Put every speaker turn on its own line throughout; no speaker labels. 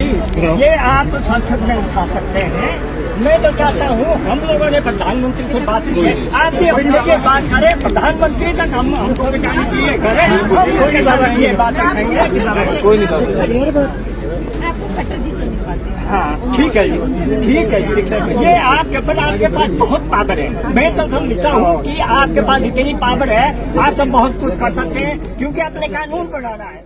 ये आप संसद में उठा सकते हैं। मैं तो चाहता हूँ हम लोगों ने प्रधानमंत्री से बात की, आप भी अपने की बात करें, प्रधानमंत्री तक हमको ये करें, हम थोड़ी बात ये बात रखेंगे। कोई नहीं, हाँ ठीक है जी, ठीक है जी। ये आपके पास बहुत पावर है। मैं तो समझता हूँ कि आपके पास इतनी पावर है, आप तो बहुत कुछ कर सकते हैं, क्योंकि आपने कानून बनाना है।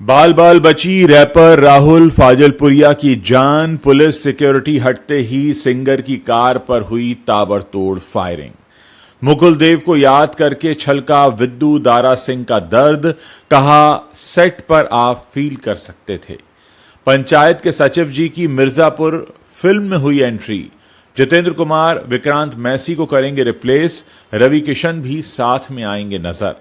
बाल बाल बची रैपर राहुल फाजलपुरिया की जान। पुलिस सिक्योरिटी हटते ही सिंगर की कार पर हुई ताबड़तोड़ फायरिंग। मुकुल देव को याद करके छलका विद्दू दारा सिंह का दर्द, कहा सेट पर आप फील कर सकते थे। पंचायत के सचिव जी की मिर्जापुर फिल्म में हुई एंट्री। जितेंद्र कुमार विक्रांत मैसी को करेंगे रिप्लेस, रवि किशन भी साथ में आएंगे नजर।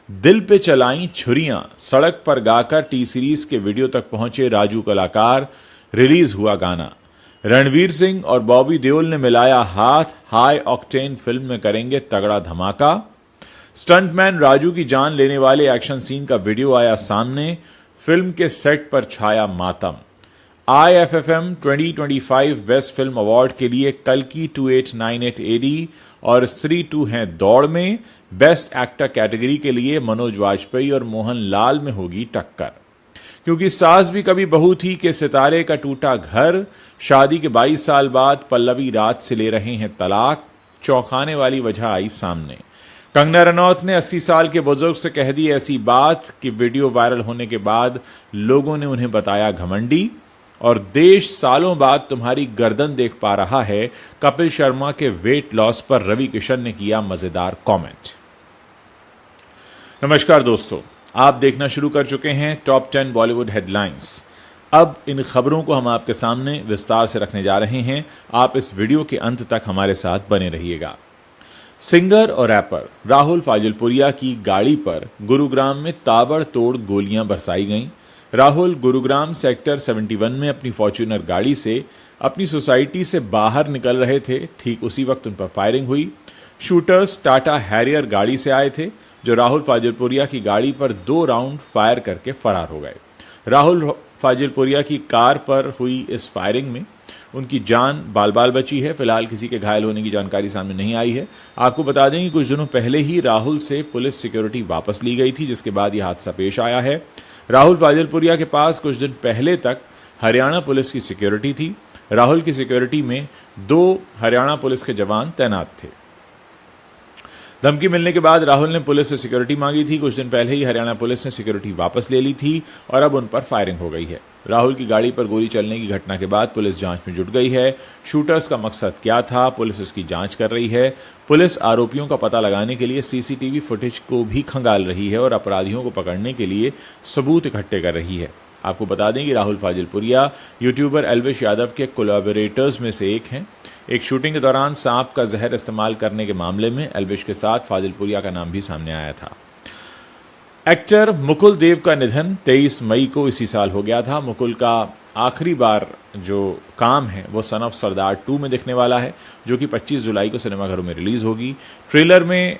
दिल पे चलाई छुरियां, सड़क पर गाकर टी सीरीज के वीडियो तक पहुंचे राजू कलाकार। रिलीज हुआ गाना। रणवीर सिंह और बॉबी देओल ने मिलाया हाथ, हाई ऑक्टेन फिल्म में करेंगे तगड़ा धमाका। स्टंटमैन राजू की जान लेने वाले एक्शन सीन का वीडियो आया सामने। फिल्म के सेट पर छाया मातम। IFFM 2025 बेस्ट फिल्म अवार्ड के लिए कल्कि 2898 AD और स्त्री 2 हैं दौड़ में। बेस्ट एक्टर कैटेगरी के लिए मनोज वाजपेयी और मोहन लाल में होगी टक्कर। क्योंकि सास भी कभी बहू थी के सितारे का टूटा घर। शादी के 22 साल बाद पल्लवी राज से ले रहे हैं तलाक। चौंकाने वाली वजह आई सामने। कंगना रनौत ने 80 साल के बुजुर्ग से कह दी ऐसी बात कि वीडियो वायरल होने के बाद लोगों ने उन्हें बताया घमंडी। और देश सालों बाद तुम्हारी गर्दन देख पा रहा है। कपिल शर्मा के वेट लॉस पर रवि किशन ने किया मजेदार कमेंट। नमस्कार दोस्तों, आप देखना शुरू कर चुके हैं टॉप 10 बॉलीवुड हेडलाइंस। अब इन खबरों को हम आपके सामने विस्तार से रखने जा रहे हैं। आप इस वीडियो के अंत तक हमारे साथ बने रहिएगा। सिंगर और रैपर राहुल फाजलपुरिया की गाड़ी पर गुरुग्राम में ताबड़तोड़ गोलियां बरसाई गईं। राहुल गुरुग्राम सेक्टर 71 में अपनी फॉर्च्यूनर गाड़ी से अपनी सोसाइटी से बाहर निकल रहे थे। ठीक उसी वक्त उन पर फायरिंग हुई। शूटर्स टाटा हैरियर गाड़ी से आए थे, जो राहुल फाजलपुरिया की गाड़ी पर 2 राउंड फायर करके फरार हो गए। राहुल फाजलपुरिया की कार पर हुई इस फायरिंग में उनकी जान बाल बाल बची है। फिलहाल किसी के घायल होने की जानकारी सामने नहीं आई है। आपको बता दें कि कुछ दिनों पहले ही राहुल से पुलिस सिक्योरिटी वापस ली गई थी, जिसके बाद यह हादसा पेश आया है। राहुल फाजलपुरिया के पास कुछ दिन पहले तक हरियाणा पुलिस की सिक्योरिटी थी। राहुल की सिक्योरिटी में 2 हरियाणा पुलिस के जवान तैनात थे। धमकी मिलने के बाद राहुल ने पुलिस से सिक्योरिटी मांगी थी। कुछ दिन पहले ही हरियाणा पुलिस ने सिक्योरिटी वापस ले ली थी और अब उन पर फायरिंग हो गई है। राहुल की गाड़ी पर गोली चलने की घटना के बाद पुलिस जांच में जुट गई है। शूटर्स का मकसद क्या था, पुलिस इसकी जांच कर रही है। पुलिस आरोपियों का पता लगाने के लिए सीसीटीवी फुटेज को भी खंगाल रही है और अपराधियों को पकड़ने के लिए सबूत इकट्ठे कर रही है। आपको बता दें कि राहुल फाजलपुरिया यूट्यूबर एल्विश यादव के कोलैबोरेटर्स में से एक हैं। एक शूटिंग के दौरान सांप का जहर इस्तेमाल करने के मामले में एल्विश के साथ फाजलपुरिया का नाम भी सामने आया था। एक्टर मुकुल देव का निधन 23 मई को इसी साल हो गया था। मुकुल का आखिरी बार जो काम है वो सन ऑफ सरदार 2 में दिखने वाला है, जो कि 25 जुलाई को सिनेमाघरों में रिलीज होगी। ट्रेलर में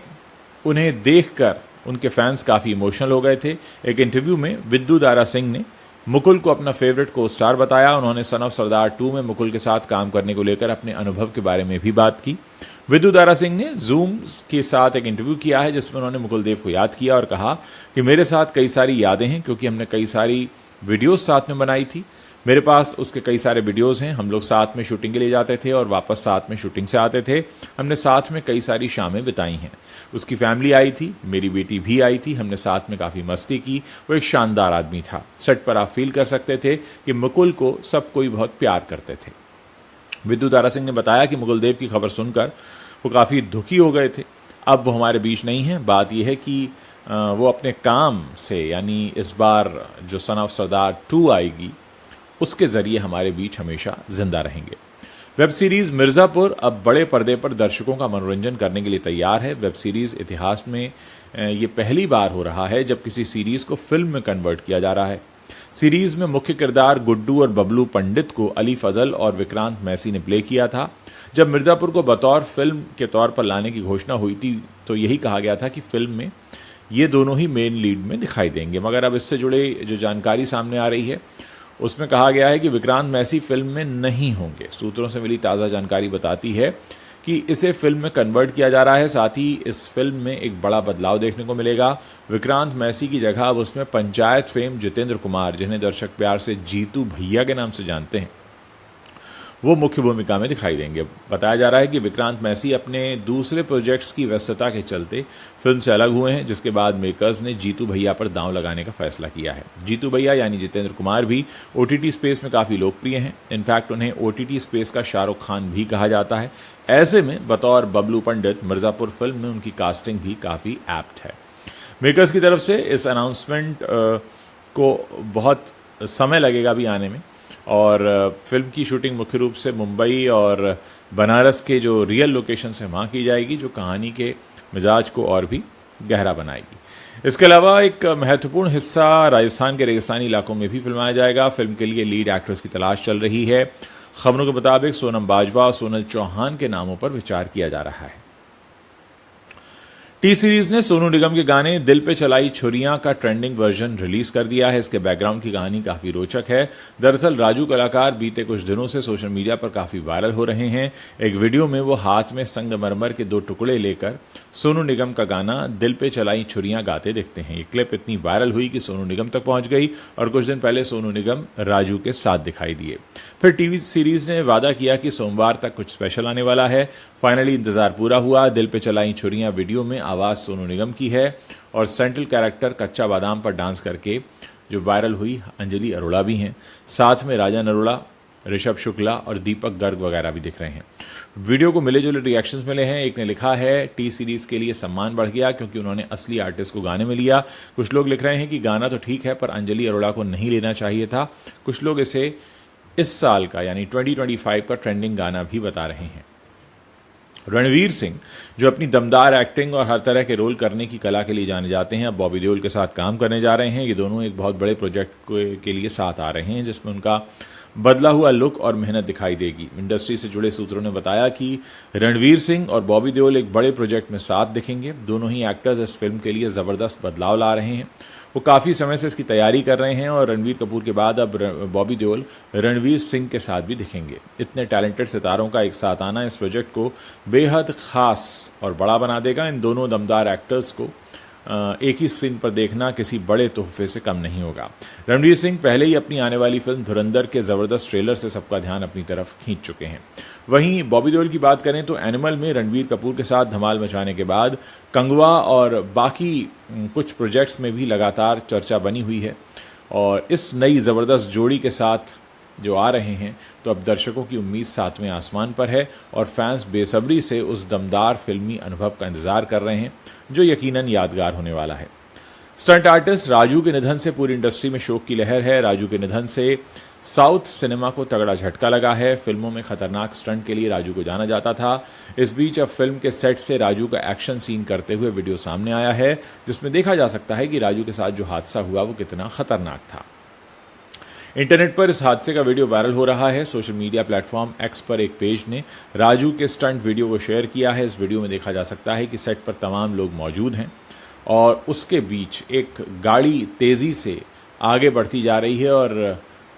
उन्हें देखकर उनके फैंस काफी इमोशनल हो गए थे। एक इंटरव्यू में विद्दू दारा सिंह ने मुकुल को अपना फेवरेट को स्टार बताया। उन्होंने सन ऑफ सरदार 2 में मुकुल के साथ काम करने को लेकर अपने अनुभव के बारे में भी बात की। विद्दू दारा सिंह ने जूम के साथ एक इंटरव्यू किया है, जिसमें उन्होंने मुकुल देव को याद किया और कहा कि मेरे साथ कई सारी यादें हैं, क्योंकि हमने कई सारी वीडियोस साथ में बनाई थी। मेरे पास उसके कई सारे वीडियोस हैं। हम लोग साथ में शूटिंग के लिए जाते थे और वापस साथ में शूटिंग से आते थे। हमने साथ में कई सारी शामें बिताई हैं। उसकी फैमिली आई थी, मेरी बेटी भी आई थी। हमने साथ में काफ़ी मस्ती की। वो एक शानदार आदमी था। सेट पर आप फील कर सकते थे कि मुकुल को सब कोई बहुत प्यार करते थे। विद्दू दारा सिंह ने बताया कि मुकुल देव की खबर सुनकर वो काफ़ी दुखी हो गए थे। अब वो हमारे बीच नहीं है। बात यह है कि वो अपने काम से, यानी इस बार जो सन ऑफ सरदार 2 आएगी, उसके जरिए हमारे बीच हमेशा जिंदा रहेंगे। वेब सीरीज मिर्जापुर अब बड़े पर्दे पर दर्शकों का मनोरंजन करने के लिए तैयार है। वेब सीरीज इतिहास में ये पहली बार हो रहा है जब किसी सीरीज को फिल्म में कन्वर्ट किया जा रहा है। सीरीज में मुख्य किरदार गुड्डू और बबलू पंडित को अली फजल और विक्रांत मैसी ने प्ले किया था। जब मिर्जापुर को बतौर फिल्म के तौर पर लाने की घोषणा हुई थी तो यही कहा गया था कि फिल्म में ये दोनों ही मेन लीड में दिखाई देंगे। मगर अब इससे जुड़े जो जानकारी सामने आ रही है उसमें कहा गया है कि विक्रांत मैसी फिल्म में नहीं होंगे। सूत्रों से मिली ताज़ा जानकारी बताती है कि इसे फिल्म में कन्वर्ट किया जा रहा है। साथ ही इस फिल्म में एक बड़ा बदलाव देखने को मिलेगा। विक्रांत मैसी की जगह अब उसमें पंचायत फेम जितेंद्र कुमार, जिन्हें दर्शक प्यार से जीतू भैया के नाम से जानते हैं, वो मुख्य भूमिका में दिखाई देंगे। बताया जा रहा है कि विक्रांत मैसी अपने दूसरे प्रोजेक्ट्स की व्यस्तता के चलते फिल्म से अलग हुए हैं, जिसके बाद मेकर्स ने जीतू भैया पर दांव लगाने का फैसला किया है। जीतू भैया यानी जितेंद्र कुमार भी OTT स्पेस में काफ़ी लोकप्रिय हैं। इनफैक्ट उन्हें OTT स्पेस का शाहरुख खान भी कहा जाता है। ऐसे में बतौर बबलू पंडित मिर्ज़ापुर फिल्म में उनकी कास्टिंग भी काफ़ी एप्ट है। मेकर्स की तरफ से इस अनाउंसमेंट को बहुत समय लगेगा भी आने में, और फिल्म की शूटिंग मुख्य रूप से मुंबई और बनारस के जो रियल लोकेशन है वहाँ की जाएगी, जो कहानी के मिजाज को और भी गहरा बनाएगी। इसके अलावा एक महत्वपूर्ण हिस्सा राजस्थान के रेगिस्तानी इलाकों में भी फिल्माया जाएगा। फिल्म के लिए लीड एक्ट्रेस की तलाश चल रही है। खबरों के मुताबिक सोनम बाजवा और सोनल चौहान के नामों पर विचार किया जा रहा है। टी सीरीज ने सोनू निगम के गाने दिल पे चलाई छुरियां का ट्रेंडिंग वर्जन रिलीज कर दिया है। इसके बैकग्राउंड की कहानी काफी रोचक है। दरअसल राजू कलाकार बीते कुछ दिनों से सोशल मीडिया पर काफी वायरल हो रहे हैं। एक वीडियो में वो हाथ में संगमरमर के 2 टुकड़े लेकर सोनू निगम का गाना दिल पे चलाई छुरियां गाते दिखते हैं। ये क्लिप इतनी वायरल हुई कि सोनू निगम तक पहुंच गई और कुछ दिन पहले सोनू निगम राजू के साथ दिखाई दिए। फिर टीवी सीरीज ने वादा किया कि सोमवार तक कुछ स्पेशल आने वाला है। फाइनली इंतजार पूरा हुआ। दिल पे चलाई छुरियां वीडियो में आवाज सोनू निगम की है और सेंट्रल कैरेक्टर कच्चा बादाम पर डांस करके जो वायरल हुई अंजलि अरोड़ा भी हैं। साथ में राजन अरोड़ा, ऋषभ शुक्ला और दीपक गर्ग वगैरह भी दिख रहे हैं। वीडियो को मिले जुले रिएक्शंस मिले हैं। एक ने लिखा है टी सीरीज के लिए सम्मान बढ़ गया क्योंकि उन्होंने असली आर्टिस्ट को गाने में लिया। कुछ लोग लिख रहे हैं कि गाना तो ठीक है पर अंजलि अरोड़ा को नहीं लेना चाहिए था। कुछ लोग इसे इस साल का यानी 2025 का ट्रेंडिंग गाना भी बता रहे हैं। रणवीर सिंह, जो अपनी दमदार एक्टिंग और हर तरह के रोल करने की कला के लिए जाने जाते हैं, अब बॉबी देओल के साथ काम करने जा रहे हैं। ये दोनों एक बहुत बड़े प्रोजेक्ट के लिए साथ आ रहे हैं जिसमें उनका बदला हुआ लुक और मेहनत दिखाई देगी। इंडस्ट्री से जुड़े सूत्रों ने बताया कि रणवीर सिंह और बॉबी देओल एक बड़े प्रोजेक्ट में साथ दिखेंगे। दोनों ही एक्टर्स इस फिल्म के लिए जबरदस्त बदलाव ला रहे हैं। वो काफ़ी समय से इसकी तैयारी कर रहे हैं और रणवीर कपूर के बाद अब बॉबी देओल रणवीर सिंह के साथ भी दिखेंगे। इतने टैलेंटेड सितारों का एक साथ आना इस प्रोजेक्ट को बेहद खास और बड़ा बना देगा। इन दोनों दमदार एक्टर्स को एक ही स्क्रीन पर देखना किसी बड़े तोहफे से कम नहीं होगा। रणवीर सिंह पहले ही अपनी आने वाली फिल्म धुरंधर के जबरदस्त ट्रेलर से सबका ध्यान अपनी तरफ खींच चुके हैं। वहीं बॉबी देओल की बात करें तो एनिमल में रणवीर कपूर के साथ धमाल मचाने के बाद कंगवा और बाकी कुछ प्रोजेक्ट्स में भी लगातार चर्चा बनी हुई है और इस नई जबरदस्त जोड़ी के साथ जो आ रहे हैं तो अब दर्शकों की उम्मीद 7वें आसमान पर है और फैंस बेसब्री से उस दमदार फिल्मी अनुभव का इंतजार कर रहे हैं जो यकीनन यादगार होने वाला है। स्टंट आर्टिस्ट राजू के निधन से पूरी इंडस्ट्री में शोक की लहर है। राजू के निधन से साउथ सिनेमा को तगड़ा झटका लगा है। फिल्मों में खतरनाक स्टंट के लिए राजू को जाना जाता था। इस बीच अब फिल्म के सेट से राजू का एक्शन सीन करते हुए वीडियो सामने आया है जिसमें देखा जा सकता है कि राजू के साथ जो हादसा हुआ वो कितना खतरनाक था। इंटरनेट पर इस हादसे का वीडियो वायरल हो रहा है। सोशल मीडिया प्लेटफॉर्म एक्स पर एक पेज ने राजू के स्टंट वीडियो को शेयर किया है। इस वीडियो में देखा जा सकता है कि सेट पर तमाम लोग मौजूद हैं और उसके बीच एक गाड़ी तेज़ी से आगे बढ़ती जा रही है और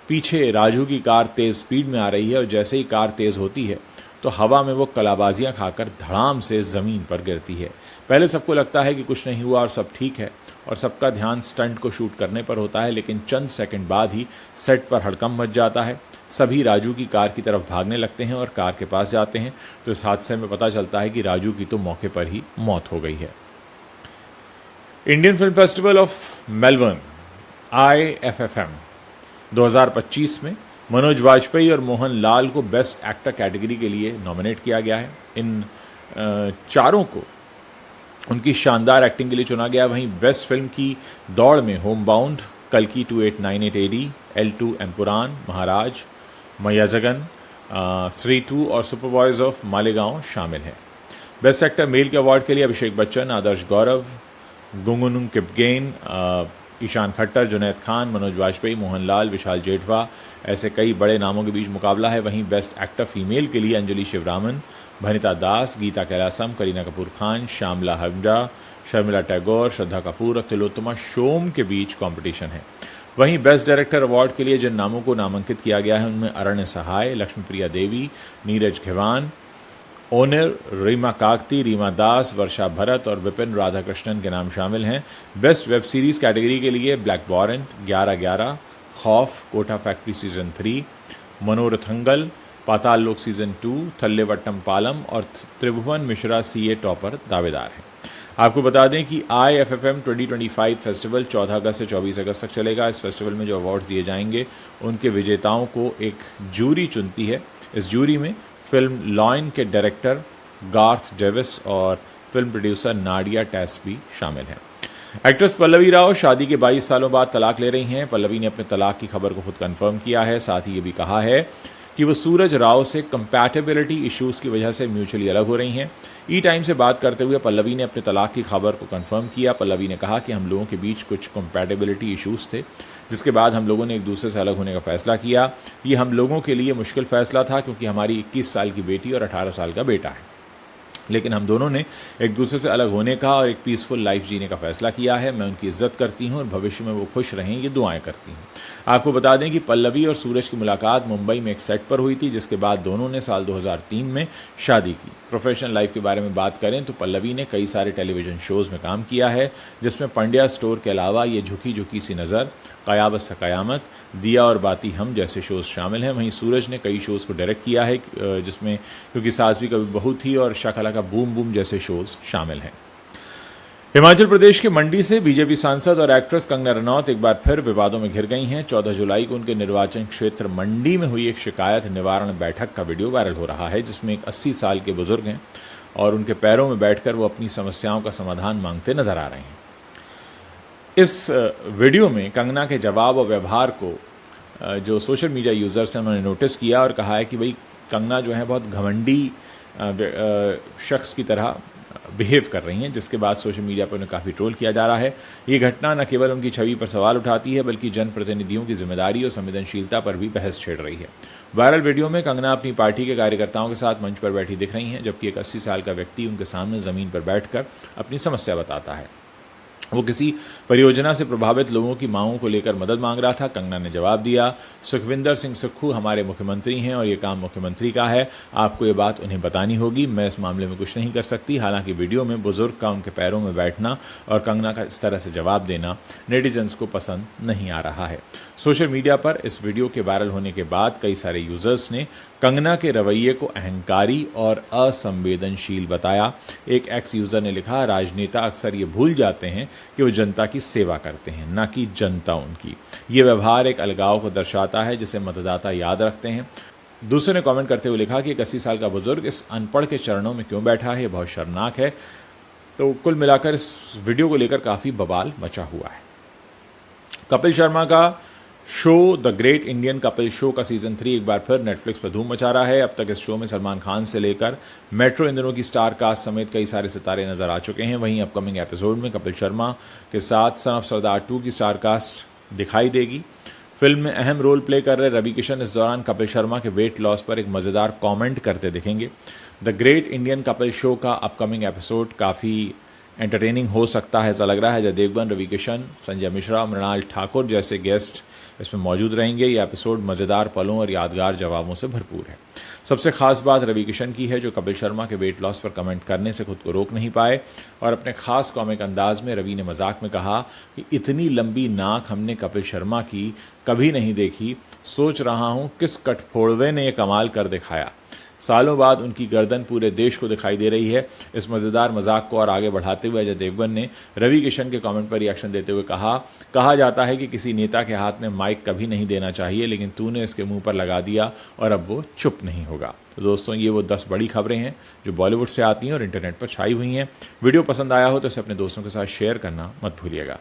पीछे राजू की कार तेज़ स्पीड में आ रही है और जैसे ही कार तेज़ होती है तो हवा में वो कलाबाजियाँ खाकर धड़ाम से ज़मीन पर गिरती है। पहले सबको लगता है कि कुछ नहीं हुआ और सब ठीक है और सबका ध्यान स्टंट को शूट करने पर होता है, लेकिन चंद सेकंड बाद ही सेट पर हड़कंप मच जाता है। सभी राजू की कार की तरफ भागने लगते हैं और कार के पास जाते हैं तो इस हादसे में पता चलता है कि राजू की तो मौके पर ही मौत हो गई है। Indian film festival of Melbourne IFFM 2025 में मनोज वाजपेयी और मोहन लाल को बेस्ट एक्टर कैटेगरी के लिए नॉमिनेट किया गया है। इन चारों को उनकी शानदार एक्टिंग के लिए चुना गया। वहीं बेस्ट फिल्म की दौड़ में होम बाउंड, कल्कि 2898 AD, L2 एम्पुरान, महाराज, मैयाजगन, 3-2 और सुपरबॉयज ऑफ मालेगांव शामिल हैं। बेस्ट एक्टर मेल के अवार्ड के लिए अभिषेक बच्चन, आदर्श गौरव, गुंगुनुंग किपगेन, ईशान खट्टर, जुनैद खान, मनोज वाजपेयी, मोहनलाल, विशाल जेठवा, ऐसे कई बड़े नामों के बीच मुकाबला है। वहीं बेस्ट एक्टर फीमेल के लिए अंजलि शिवरामन, भनिता दास, गीता कैलासम, करीना कपूर खान, श्यामला हंडा, शर्मिला टैगोर, श्रद्धा कपूर और तिलोत्तमा शोम के बीच कंपटीशन है। वहीं बेस्ट डायरेक्टर अवार्ड के लिए जिन नामों को नामांकित किया गया है उनमें अरण्य सहाय, लक्ष्मीप्रिया देवी, नीरज घेवान, ओनिर, रीमा काकती, रीमा दास, वर्षा भरत और विपिन राधाकृष्णन के नाम शामिल हैं। बेस्ट वेब सीरीज कैटेगरी के लिए ब्लैक वारंट, 11-11, खौफ, कोटा फैक्ट्री सीजन 3, मनोरथंगल, पाताल लोक सीजन 2, थल्लेवट्टम पालम और त्रिभुवन मिश्रा सीए टॉपर दावेदार हैं। आपको बता दें कि IFFM 2025 फेस्टिवल 14 अगस्त से 24 अगस्त तक चलेगा। इस फेस्टिवल में जो अवार्ड्स दिए जाएंगे उनके विजेताओं को एक जूरी चुनती है। इस जूरी में फिल्म लॉयन के डायरेक्टर गार्थ डेविस और फिल्म प्रोड्यूसर नाडिया टेस भी शामिल हैं। एक्ट्रेस पल्लवी राव शादी के 22 सालों बाद तलाक ले रही हैं। पल्लवी ने अपने तलाक की खबर को खुद कंफर्म किया है। साथ ही ये भी कहा है कि वो सूरज राव से कंपैटिबिलिटी इश्यूज की वजह से म्यूचुअली अलग हो रही हैं। टाइम से बात करते हुए पल्लवी ने अपने तलाक की खबर को कंफर्म किया। पल्लवी ने कहा कि हम लोगों के बीच कुछ कंपैटिबिलिटी इश्यूज थे, जिसके बाद हम लोगों ने एक दूसरे से अलग होने का फैसला किया। ये हम लोगों के लिए मुश्किल फैसला था क्योंकि हमारी 21 साल की बेटी और 18 साल का बेटा है, लेकिन हम दोनों ने एक दूसरे से अलग होने का और एक पीसफुल लाइफ जीने का फैसला किया है। मैं उनकी इज्जत करती हूं और भविष्य में वो खुश रहें, ये दुआएं करती हूं। आपको बता दें कि पल्लवी और सूरज की मुलाकात मुंबई में एक सेट पर हुई थी, जिसके बाद दोनों ने साल 2003 में शादी की। प्रोफेशनल लाइफ के बारे में बात करें तो पल्लवी ने कई सारे टेलीविजन शोज में काम किया है, जिसमें पंड्या स्टोर के अलावा ये झुकी झुकी सी नज़र, क़यामत से क़यामत, दिया और बाती हम जैसे शोज शामिल हैं। वहीं सूरज ने कई शोज़ को डायरेक्ट किया है, जिसमें क्योंकि सासवी कभी बहू थी और शाकाला का बूम बूम जैसे शोज शामिल हैं। हिमाचल प्रदेश के मंडी से बीजेपी सांसद और एक्ट्रेस कंगना रनौत एक बार फिर विवादों में घिर गई हैं। 14 जुलाई को उनके निर्वाचन क्षेत्र मंडी में हुई एक शिकायत निवारण बैठक का वीडियो वायरल हो रहा है, जिसमें एक 80 साल के बुजुर्ग हैं और उनके पैरों में बैठकर वो अपनी समस्याओं का समाधान मांगते नजर आ रहे हैं। इस वीडियो में कंगना के जवाब और व्यवहार को जो सोशल मीडिया यूजर्स हैं उन्होंने नोटिस किया और कहा है कि भाई कंगना जो है बहुत घमंडी शख्स की तरह बिहेव कर रही हैं, जिसके बाद सोशल मीडिया पर उन्हें काफ़ी ट्रोल किया जा रहा है। ये घटना न केवल उनकी छवि पर सवाल उठाती है, बल्कि जनप्रतिनिधियों की जिम्मेदारी और संवेदनशीलता पर भी बहस छेड़ रही है। वायरल वीडियो में कंगना अपनी पार्टी के कार्यकर्ताओं के साथ मंच पर बैठी दिख रही हैं, जबकि एक 80 साल का व्यक्ति उनके सामने ज़मीन पर बैठकर अपनी समस्या बताता है। वो किसी परियोजना से प्रभावित लोगों की मांगों को लेकर मदद मांग रहा था। कंगना ने जवाब दिया, सुखविंदर सिंह सुक्खू हमारे मुख्यमंत्री हैं और ये काम मुख्यमंत्री का है, आपको ये बात उन्हें बतानी होगी, मैं इस मामले में कुछ नहीं कर सकती। हालांकि वीडियो में बुजुर्ग का उनके पैरों में बैठना और कंगना का इस तरह से जवाब देना नेटिजन्स को पसंद नहीं आ रहा है। सोशल मीडिया पर इस वीडियो के वायरल होने के बाद कई सारे यूजर्स ने कंगना के रवैये को अहंकारी और असंवेदनशील बताया। एक एक्स यूजर ने लिखा, राजनेता अक्सर ये भूल जाते हैं कि वो जनता की सेवा करते हैं, ना कि जनता उनकी। ये व्यवहार एक अलगाव को दर्शाता है जिसे मतदाता याद रखते हैं। दूसरे ने कमेंट करते हुए लिखा कि एक 80 साल का बुजुर्ग इस अनपढ़ के चरणों में क्यों बैठा है, बहुत शर्मनाक है। तो कुल मिलाकर इस वीडियो को लेकर काफ़ी बवाल मचा हुआ है। कपिल शर्मा का show the great Indian Kapil show का सीजन 3 एक बार फिर नेटफ्लिक्स पर धूम मचा रहा है। अब तक इस शो में सलमान खान से लेकर मेट्रो इन दिनों की स्टार कास्ट समेत कई सारे सितारे नजर आ चुके हैं। वहीं अपकमिंग एपिसोड में कपिल शर्मा के साथ सन ऑफ सरदार 2 की स्टार कास्ट दिखाई देगी। फिल्म में अहम रोल प्ले कर रहे रवि किशन इस दौरान कपिल शर्मा के वेट लॉस पर एक मजेदार कमेंट करते दिखेंगे। The great Indian Kapil show का अपकमिंग एपिसोड काफ़ी एंटरटेनिंग हो सकता है, ऐसा लग रहा है। अजय देवगन, रवि किशन, संजय मिश्रा, मृणाल ठाकुर जैसे गेस्ट इसमें मौजूद रहेंगे। यह एपिसोड मज़ेदार पलों और यादगार जवाबों से भरपूर है। सबसे खास बात रवि किशन की है, जो कपिल शर्मा के वेट लॉस पर कमेंट करने से खुद को रोक नहीं पाए और अपने खास कॉमिक अंदाज में रवि ने मजाक में कहा कि इतनी लंबी नाक हमने कपिल शर्मा की कभी नहीं देखी, सोच रहा हूं किस कठफोड़वे ने यह कमाल कर दिखाया। सालों बाद उनकी गर्दन पूरे देश को दिखाई दे रही है। इस मजाक को और आगे बढ़ाते हुए अजय देवगन ने रवि किशन के कमेंट पर रिएक्शन देते हुए कहा जाता है कि किसी नेता के हाथ में माइक कभी नहीं देना चाहिए, लेकिन तूने इसके मुंह पर लगा दिया और अब वो चुप नहीं होगा। तो दोस्तों, ये वो 10 बड़ी खबरें हैं जो बॉलीवुड से आती हैं और इंटरनेट पर छाई हुई हैं। वीडियो पसंद आया हो तो इसे अपने दोस्तों के साथ शेयर करना मत भूलिएगा।